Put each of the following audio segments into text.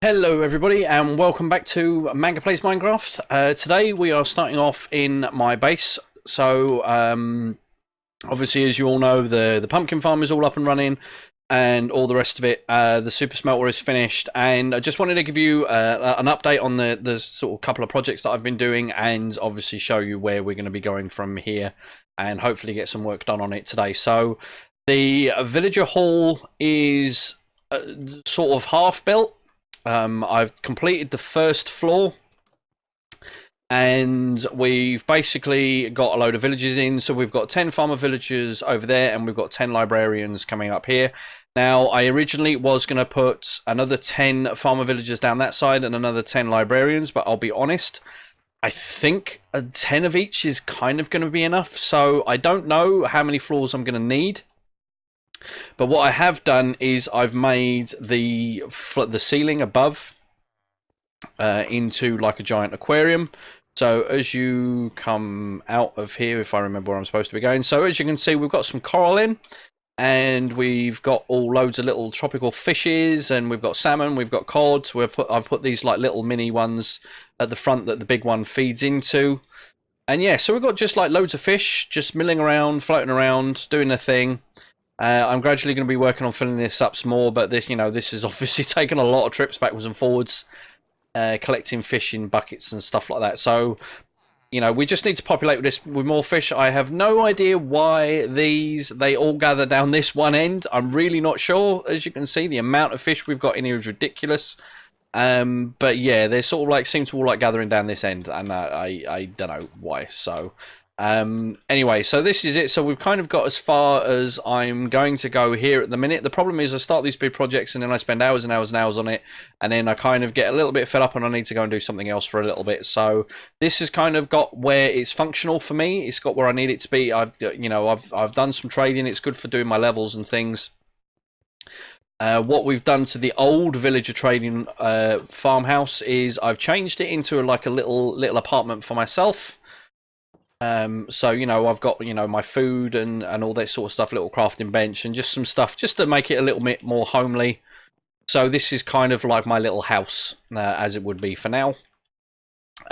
Hello everybody and welcome back to Manga Plays Minecraft. Today we are starting off in my base. So obviously, as you all know, the pumpkin farm is all up and running and all the rest of it. The super smelter is finished, and I just wanted to give you an update on the sort of couple of projects that I've been doing, and obviously show you where we're going to be going from here and hopefully get some work done on it today. So the villager hall is sort of half built. I've completed the first floor, and we've basically got a load of villagers in. So we've got 10 farmer villagers over there, and we've got 10 librarians coming up here. Now, I originally was going to put another 10 farmer villagers down that side and another 10 librarians, but I'll be honest, I think 10 of each is kind of going to be enough. So I don't know how many floors I'm going to need. But what I have done is I've made the ceiling above into like a giant aquarium. So as you come out of here, if I remember where I'm supposed to be going, so as you can see, we've got some coral in, and we've got all loads of little tropical fishes, and we've got salmon, we've got cod. I've put these like little mini ones at the front that the big one feeds into. And yeah, so we've got just like loads of fish just milling around, floating around, doing their thing. I'm gradually going to be working on filling this up some more, but this is obviously taken a lot of trips backwards and forwards, collecting fish in buckets and stuff like that. So, we just need to populate this with more fish. I have no idea why they all gather down this one end. I'm really not sure. As you can see, the amount of fish we've got in here is ridiculous. But yeah, they sort of like seem to all like gathering down this end, and I don't know why. So. Anyway, so this is it. So we've kind of got as far as I'm going to go here at the minute. The problem is I start these big projects and then I spend hours and hours and hours on it, and then I kind of get a little bit fed up and I need to go and do something else for a little bit. So this has kind of got where it's functional for me. It's got where I need it to be. I've done some trading. It's good for doing my levels and things. What we've done to the old villager trading farmhouse is I've changed it into like a little apartment for myself. So I've got my food and all that sort of stuff, little crafting bench and just some stuff just to make it a little bit more homely. So this is kind of like my little house, as it would be for now.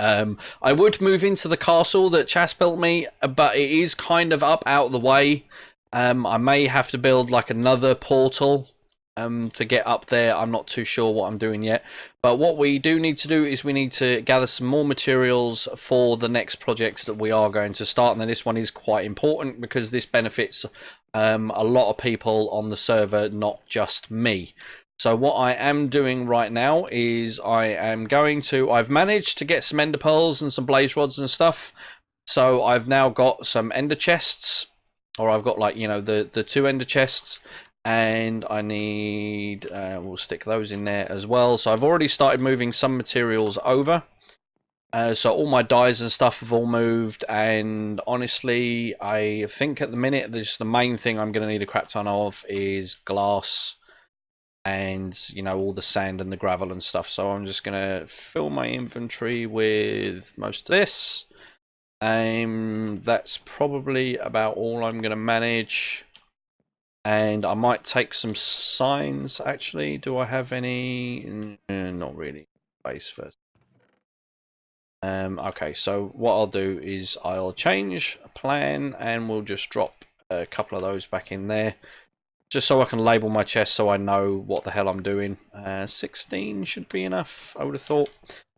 I would move into the castle that Chas built me, but it is kind of up out of the way. I may have to build like another portal to get up there. I'm not too sure what I'm doing yet, but what we do need to do is we need to gather some more materials for the next projects that we are going to start. And this one is quite important because this benefits a lot of people on the server, not just me. So what I am doing right now is I've managed to get some ender pearls and some blaze rods and stuff. So I've now got some ender chests, or I've got like the 2 ender chests. And I need, we'll stick those in there as well. So I've already started moving some materials over. So all my dyes and stuff have all moved. And honestly, I think at the minute, the main thing I'm going to need a crap ton of is glass and, all the sand and the gravel and stuff. So I'm just going to fill my inventory with most of this. That's probably about all I'm going to manage. And I might take some signs, actually. Do I have any? Not really. Base first. Okay, so what I'll do is I'll change a plan and we'll just drop a couple of those back in there. Just so I can label my chest so I know what the hell I'm doing. 16 should be enough, I would have thought.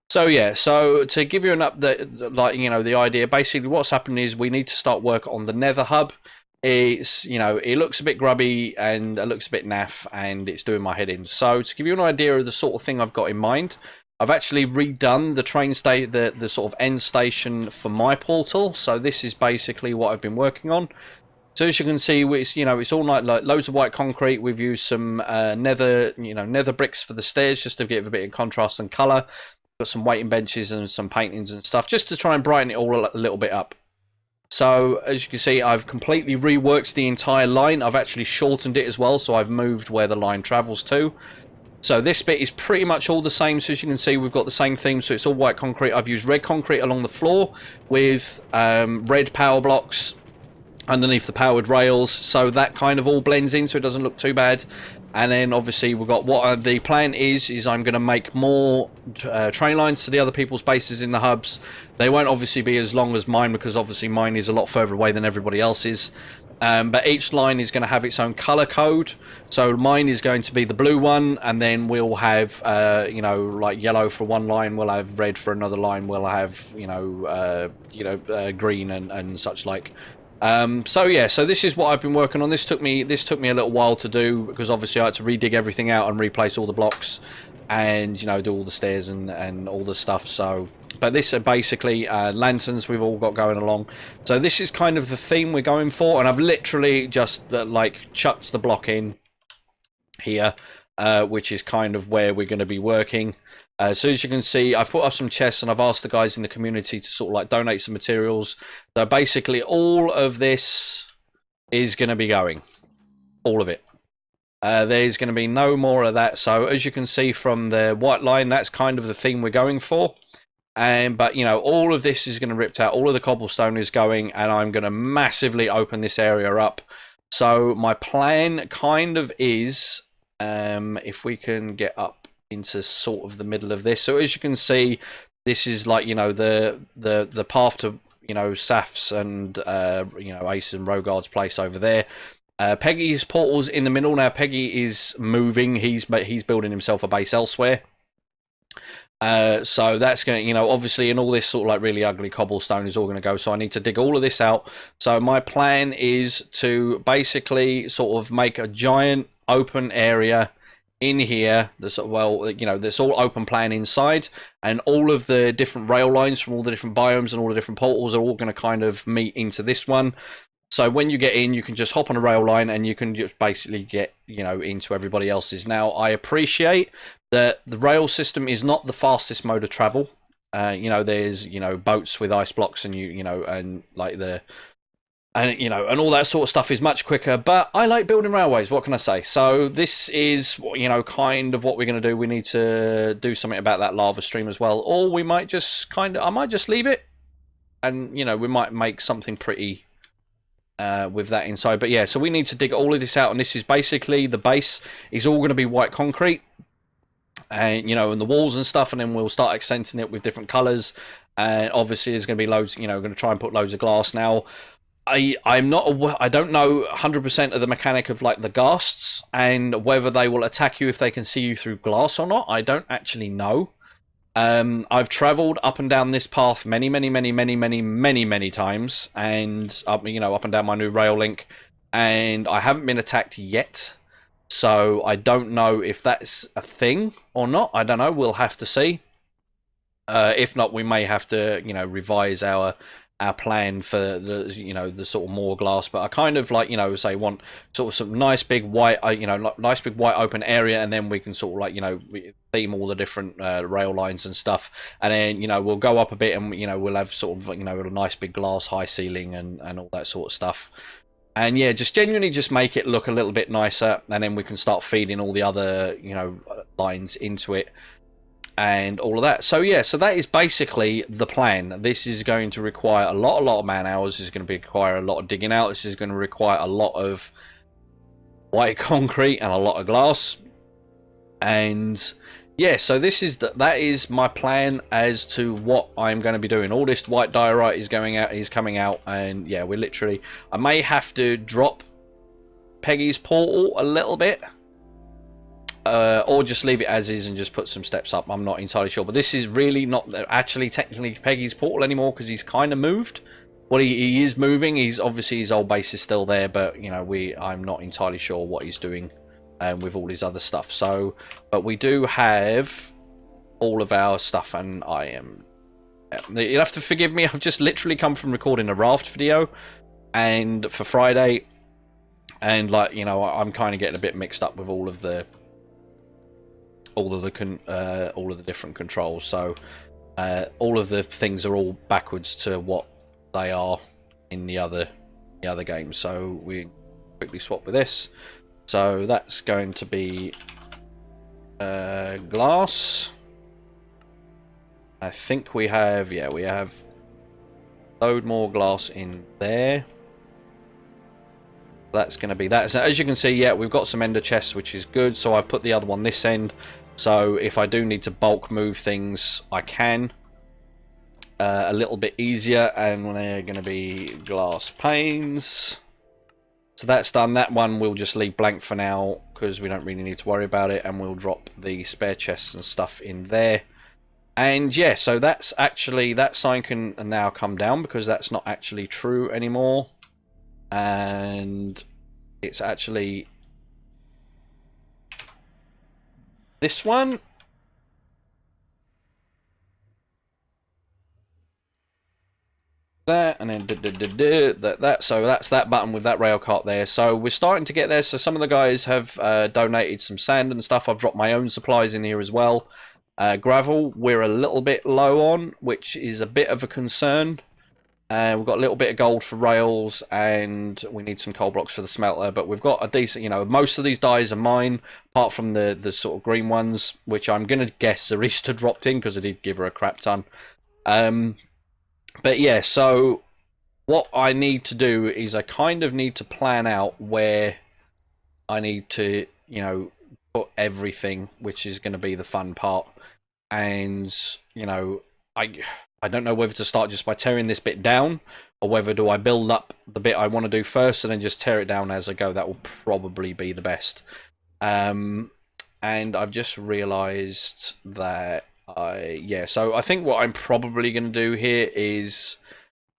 So yeah, so to give you an update, like, the idea, basically what's happened is we need to start work on the nether hub. It's, it looks a bit grubby and it looks a bit naff and it's doing my head in. So to give you an idea of the sort of thing I've got in mind, I've actually redone the train station, the sort of end station for my portal. So this is basically what I've been working on. So as you can see, it's, it's all like loads of white concrete. We've used some nether bricks for the stairs just to give a bit of contrast and colour. Got some waiting benches and some paintings and stuff just to try and brighten it all a little bit up. So, as you can see, I've completely reworked the entire line. I've actually shortened it as well, so I've moved where the line travels to. So this bit is pretty much all the same. So as you can see, we've got the same theme, so it's all white concrete. I've used red concrete along the floor with red power blocks underneath the powered rails, so that kind of all blends in, so it doesn't look too bad. And then obviously we've got what the plan is I'm going to make more train lines to the other people's bases in the hubs. They won't obviously be as long as mine, because obviously mine is a lot further away than everybody else's. But each line is going to have its own color code. So mine is going to be the blue one, and then we'll have, you know, like yellow for one line. We'll have red for another line. We'll have, green and such like. So yeah, so this is what I've been working on. This took me a little while to do, because obviously I had to redig everything out and replace all the blocks, and, you know, do all the stairs and all the stuff. So. But this are basically lanterns we've all got going along. So this is kind of the theme we're going for. And I've literally just like chucked the block in here, which is kind of where we're going to be working. So as you can see, I've put up some chests, and I've asked the guys in the community to sort of like donate some materials. So basically all of this is going to be going. All of it. There's going to be no more of that. So as you can see from the white line, that's kind of the theme we're going for. But you know, all of this is going to ripped out, all of the cobblestone is going, and I'm going to massively open this area up. So my plan kind of is, if we can get up into sort of the middle of this. So as you can see, this is like, you know, the path to, you know, Saf's and you know, Ace and Rogard's place over there. Peggy's portal's in the middle. Now Peggy is moving, he's building himself a base elsewhere. So that's going to, you know, obviously, and all this sort of like really ugly cobblestone is all going to go. So I need to dig all of this out. So my plan is to basically sort of make a giant open area in here. That's, well, you know, that's all open plan inside, and all of the different rail lines from all the different biomes and all the different portals are all going to kind of meet into this one. So when you get in, you can just hop on a rail line and you can just basically get, you know, into everybody else's. Now, I appreciate that the rail system is not the fastest mode of travel. You know, there's, you know, boats with ice blocks, and you know, and like and you know, and all that sort of stuff is much quicker. But I like building railways. What can I say? So this is, you know, kind of what we're going to do. We need to do something about that lava stream as well, or we might just I might just leave it, and, you know, we might make something pretty. With that inside. But yeah, so we need to dig all of this out, and this is basically, the base is all going to be white concrete, and, you know, and the walls and stuff, and then we'll start accenting it with different colors. And obviously there's going to be loads, you know, going to try and put loads of glass. Now I don't know 100% of the mechanic of like the ghasts, and whether they will attack you if they can see you through glass or not. I don't actually know. I've traveled up and down this path many times, and you know, up and down my new rail link, and I haven't been attacked yet. So I don't know if that's a thing or not. I don't know. We'll have to see. If not, we may have to, you know, revise our plan for the, you know, the sort of more glass. But I kind of like, you know, say want sort of some nice big white, you know, nice big white open area, and then we can sort of like, you know, theme all the different rail lines and stuff, and then, you know, we'll go up a bit, and, you know, we'll have sort of, you know, a nice big glass high ceiling and all that sort of stuff. And yeah, just genuinely just make it look a little bit nicer, and then we can start feeding all the other, you know, lines into it and all of that. So yeah, so that is basically the plan. This is going to require a lot of man hours. This is going to require a lot of digging out. This is going to require a lot of white concrete and a lot of glass. And yeah, so this is that is my plan as to what I'm going to be doing. All this white diorite is coming out, and yeah, we're literally, I may have to drop Peggy's portal a little bit, or just leave it as is and just put some steps up. I'm not entirely sure, but this is really not actually technically Peggy's portal anymore, because he's kind of moved. Well, he is moving. He's obviously, his old base is still there, but, you know, I'm not entirely sure what he's doing with all his other stuff. So, but we do have all of our stuff, and I am, you'll have to forgive me, I've just literally come from recording a raft video and for Friday, and, like, you know, I'm kind of getting a bit mixed up with all of the different controls. So all of the things are all backwards to what they are in the other games. So we quickly swap with this. So that's going to be glass. I think we have, yeah, we have, load more glass in there. That's going to be that. So as you can see, yeah, we've got some ender chests, which is good. So I've put the other one this end. So if I do need to bulk move things, I can. A little bit easier. And they're going to be glass panes. So that's done. That one we'll just leave blank for now, because we don't really need to worry about it. And we'll drop the spare chests and stuff in there. And yeah, so that's actually, that sign can now come down, because that's not actually true anymore. And it's actually this one. That, and then that. So that's that button with that rail cart there. So we're starting to get there. So some of the guys have donated some sand and stuff. I've dropped my own supplies in here as well. Gravel we're a little bit low on, which is a bit of a concern. We've got a little bit of gold for rails, and we need some coal blocks for the smelter. But we've got a decent, you know, most of these dyes are mine, apart from the sort of green ones, which I'm going to guess Arista dropped in, because I did give her a crap ton. But yeah, so what I need to do is I kind of need to plan out where I need to, you know, put everything, which is going to be the fun part. And, you know, I don't know whether to start just by tearing this bit down, or whether do I build up the bit I want to do first and then just tear it down as I go. That will probably be the best. And I've just realised that so I think what I'm probably going to do here is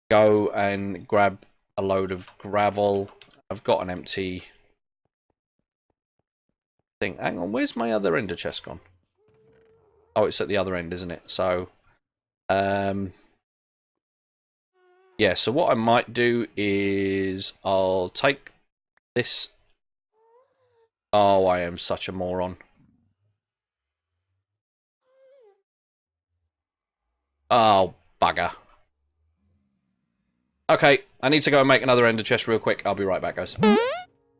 go and grab a load of gravel. I've got an empty thing. Hang on, where's my other ender chest gone? Oh, it's at the other end, isn't it? So, yeah, so what I might do is I'll take this. Oh, I am such a moron. Oh, bugger. Okay, I need to go and make another ender chest real quick. I'll be right back, guys.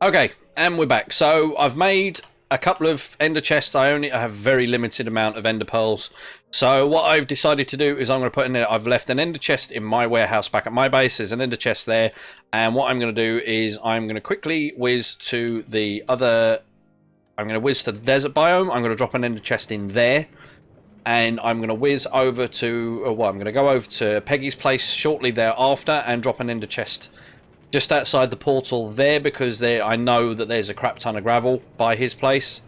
Okay, and we're back. So I've made a couple of ender chests. I have a very limited amount of ender pearls. So what I've decided to do is I'm going to put in there, I've left an ender chest in my warehouse back at my base. There's an ender chest there. And what I'm going to do is I'm going to quickly whiz to the other... I'm going to whiz to the desert biome. I'm going to drop an ender chest in there. And I'm going to whiz over to... I'm going to go over to Peggy's place shortly thereafter and drop an ender chest just outside the portal there, because I know that there's a crap ton of gravel by his place,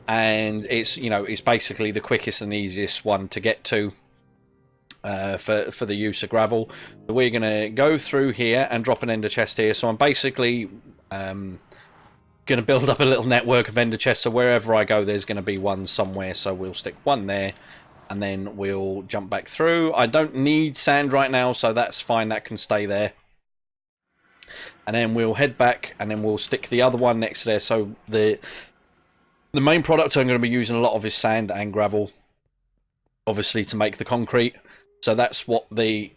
and it's, you know, it's basically the quickest and easiest one to get to for the use of gravel. So we're going to go through here and drop an ender chest here. So I'm basically going to build up a little network of ender chests, so wherever I go there's going to be one somewhere. So we'll stick one there, and then we'll jump back through. I don't need sand right now, so that's fine, that can stay there. And then we'll head back, and then we'll stick the other one next to there. So the main product I'm going to be using a lot of is sand and gravel, obviously, to make the concrete. So that's what the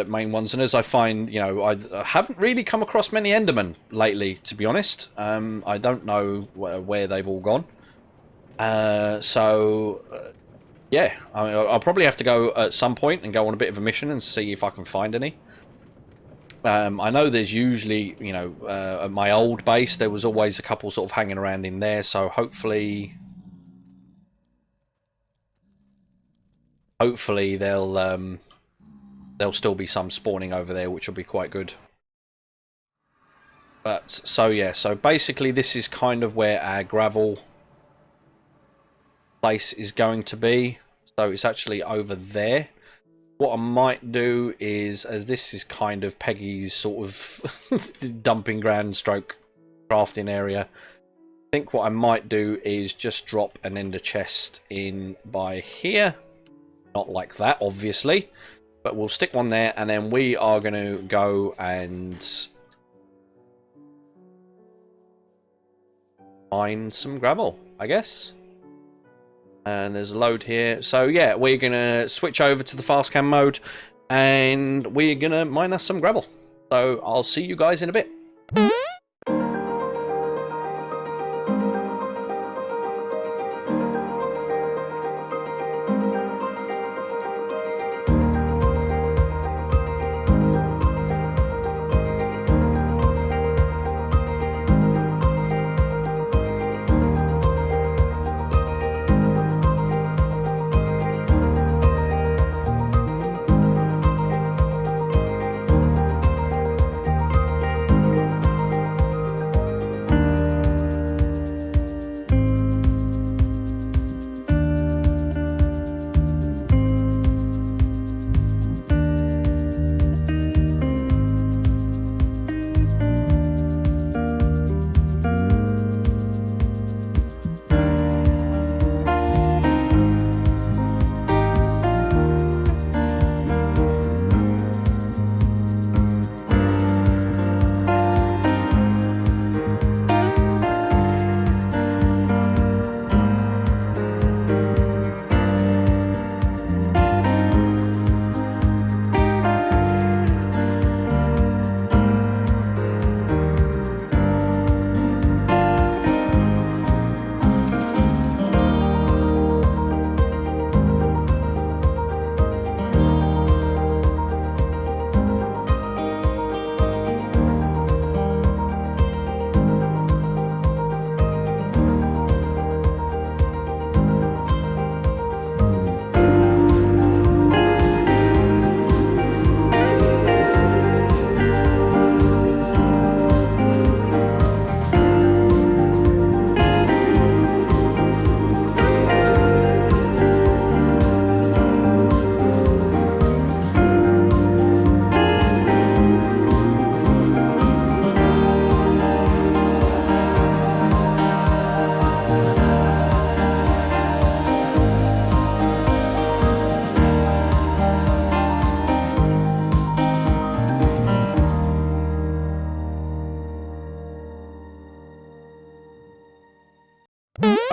main ones. And as I find, you know, I haven't really come across many Endermen lately, to be honest. I don't know where they've all gone. Yeah, I'll probably have to go at some point and go on a bit of a mission and see if I can find any. I know there's usually, you know, at my old base, there was always a couple sort of hanging around in there. So hopefully there'll still be some spawning over there, which will be quite good. But so yeah, so basically this is kind of where our gravel place is going to be. So it's actually over there. What I might do is, as this is kind of Peggy's sort of dumping ground stroke crafting area, I think what I might do is just drop an ender chest in by here. Not like that, obviously, but we'll stick one there, and then we are going to go and find some gravel, I guess. And there's a load here. So yeah, we're going to switch over to the fast cam mode, and we're going to mine us some gravel. So I'll see you guys in a bit.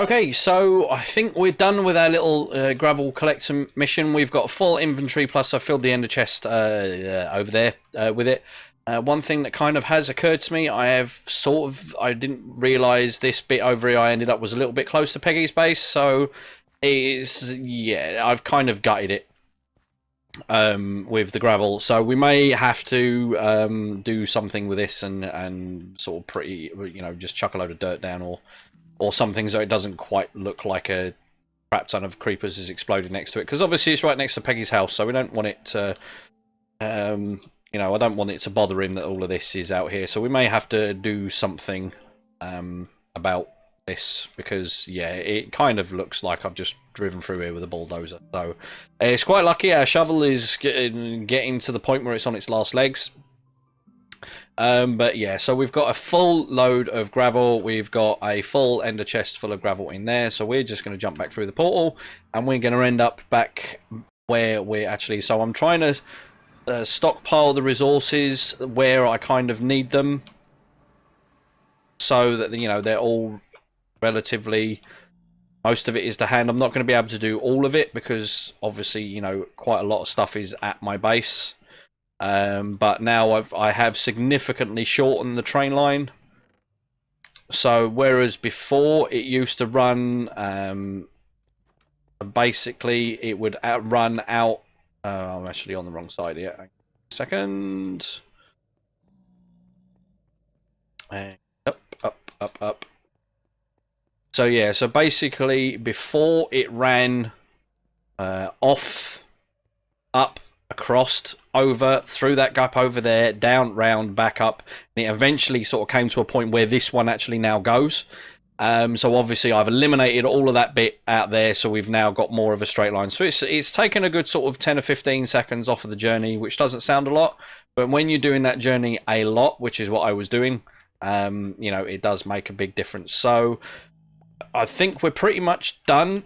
Okay, so I think we're done with our little gravel collector mission. We've got a full inventory, plus I filled the ender chest over there with it. One thing that kind of has occurred to me, I didn't realise this bit over here I ended up was a little bit close to Peggy's base, so I've kind of gutted it with the gravel. So we may have to do something with this and sort of just chuck a load of dirt down or something so it doesn't quite look like a crap ton of creepers is exploded next to it, because obviously it's right next to Peggy's house, so we don't want it to I don't want it to bother him that all of this is out here, so we may have to do something about this, because it kind of looks like I've just driven through here with a bulldozer. So it's quite lucky our shovel is getting to the point where it's on its last legs. But yeah, so we've got a full load of gravel, we've got a full ender chest full of gravel in there, so we're just going to jump back through the portal and we're going to end up back where we're actually. So I'm trying to stockpile the resources where I kind of need them, so that they're all relatively, most of it is to hand. I'm not going to be able to do all of it because obviously quite a lot of stuff is at my base. But now I have significantly shortened the train line. So whereas before it used to run, basically it would run out. I'm actually on the wrong side here. Hang on a second. And up. So yeah, so basically before it ran off, up, across, over, through that gap over there, down, round, back up, and it eventually sort of came to a point where this one actually now goes. So obviously I've eliminated all of that bit out there, so we've now got more of a straight line. So it's taken a good sort of 10 or 15 seconds off of the journey, which doesn't sound a lot, but when you're doing that journey a lot, which is what I was doing, it does make a big difference. So I think we're pretty much done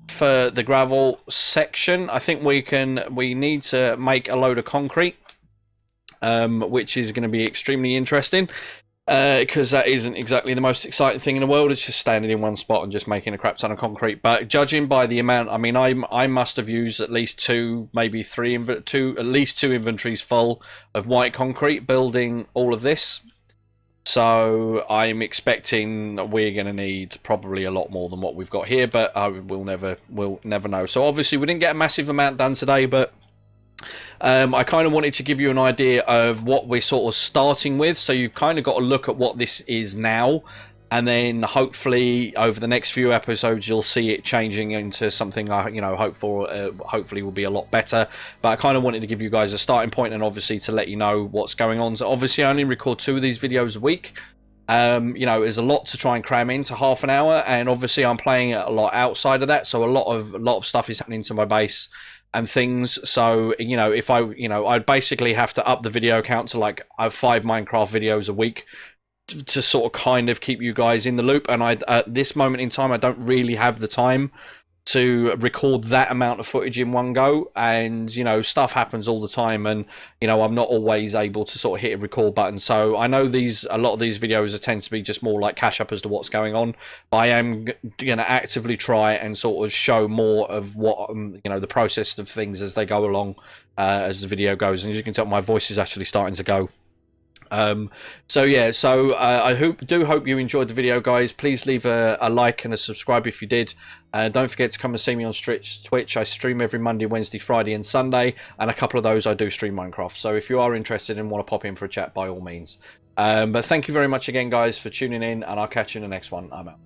for the gravel section. I think we need to make a load of concrete, which is going to be extremely interesting, because that isn't exactly the most exciting thing in the world. It's just standing in one spot and just making a crap ton of concrete. But judging by the amount, I mean, I must have used at least two, maybe three, at least two inventories full of white concrete building all of this. So I'm expecting we're going to need probably a lot more than what we've got here, but we'll never know. So obviously we didn't get a massive amount done today, but I kind of wanted to give you an idea of what we're sort of starting with. So you've kind of got to look at what this is now, and then hopefully over the next few episodes you'll see it changing into something hopefully will be a lot better. But I kind of wanted to give you guys a starting point, and obviously to let you know what's going on. So obviously I only record 2 of these videos a week. There's a lot to try and cram into half an hour, and obviously I'm playing a lot outside of that, so a lot of stuff is happening to my base and things. So if I'd basically have to up the video count to like 5 Minecraft videos a week to sort of kind of keep you guys in the loop, and at this moment in time I don't really have the time to record that amount of footage in one go, and stuff happens all the time, and I'm not always able to sort of hit a record button. So I know a lot of these videos tend to be just more like catch up as to what's going on, but I am going to actively try and sort of show more of what the process of things as they go along, as the video goes. And as you can tell, my voice is actually starting to go. I do hope you enjoyed the video, guys. Please leave a like and a subscribe if you did. Don't forget to come and see me on Twitch. I stream every Monday, Wednesday, Friday and Sunday, and a couple of those I do stream Minecraft. So if you are interested and want to pop in for a chat, by all means. But thank you very much again, guys, for tuning in, and I'll catch you in the next one. I'm out.